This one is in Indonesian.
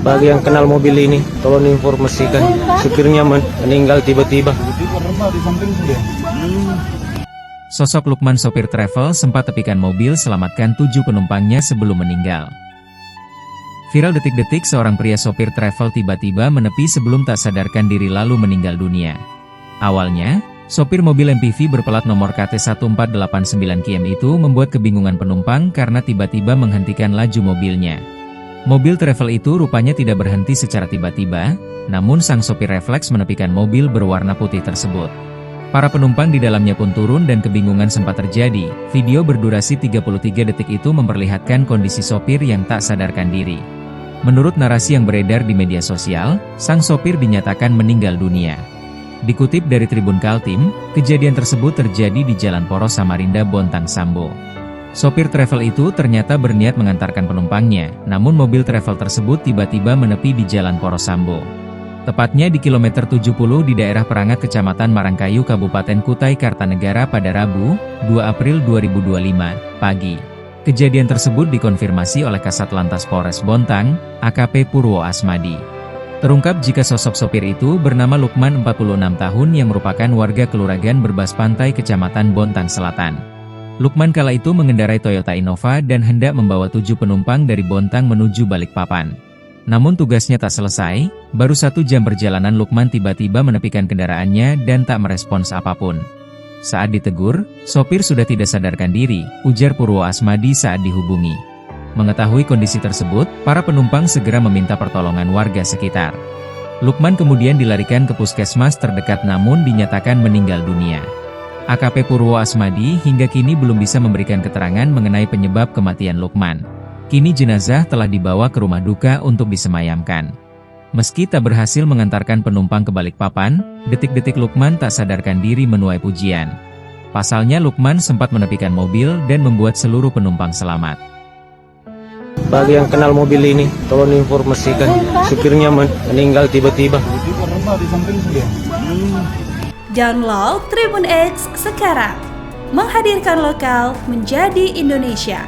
Bagi yang kenal mobil ini, tolong informasikan supirnya meninggal tiba-tiba. Sosok Lukman sopir travel sempat tepikan mobil selamatkan 7 penumpangnya sebelum meninggal. Viral detik-detik seorang pria sopir travel tiba-tiba menepi sebelum tak sadarkan diri lalu meninggal dunia. Awalnya, sopir mobil MPV berplat nomor KT1489 KM itu membuat kebingungan penumpang karena tiba-tiba menghentikan laju mobilnya. Mobil travel itu rupanya tidak berhenti secara tiba-tiba, namun sang sopir refleks menepikan mobil berwarna putih tersebut. Para penumpang di dalamnya pun turun dan kebingungan sempat terjadi. Video berdurasi 33 detik itu memperlihatkan kondisi sopir yang tak sadarkan diri. Menurut narasi yang beredar di media sosial, sang sopir dinyatakan meninggal dunia. Dikutip dari Tribun Kaltim, kejadian tersebut terjadi di Jalan Poros Samarinda, Bontang, Sambo. Sopir travel itu ternyata berniat mengantarkan penumpangnya, namun mobil travel tersebut tiba-tiba menepi di Jalan Poros Sambo. Tepatnya di kilometer 70 di daerah Perangat Kecamatan Marangkayu, Kabupaten Kutai Kartanegara pada Rabu, 2 April 2025, pagi. Kejadian tersebut dikonfirmasi oleh Kasat Lantas Polres Bontang, AKP Purwo Asmadi. Terungkap jika sosok sopir itu bernama Lukman 46 tahun yang merupakan warga Keluragan Berbas Pantai Kecamatan Bontang Selatan. Lukman kala itu mengendarai Toyota Innova dan hendak membawa 7 penumpang dari Bontang menuju Balikpapan. Namun tugasnya tak selesai, baru 1 jam perjalanan Lukman tiba-tiba menepikan kendaraannya dan tak merespons apapun. Saat ditegur, sopir sudah tidak sadarkan diri, ujar Purwo Asmadi saat dihubungi. Mengetahui kondisi tersebut, para penumpang segera meminta pertolongan warga sekitar. Lukman kemudian dilarikan ke puskesmas terdekat namun dinyatakan meninggal dunia. AKP Purwo Asmadi hingga kini belum bisa memberikan keterangan mengenai penyebab kematian Lukman. Kini jenazah telah dibawa ke rumah duka untuk disemayamkan. Meski tak berhasil mengantarkan penumpang ke Balikpapan, detik-detik Lukman tak sadarkan diri menuai pujian. Pasalnya Lukman sempat menepikan mobil dan membuat seluruh penumpang selamat. Bagi yang kenal mobil ini, tolong informasikan supirnya meninggal tiba-tiba. Download Tribun X sekarang, menghadirkan lokal menjadi Indonesia.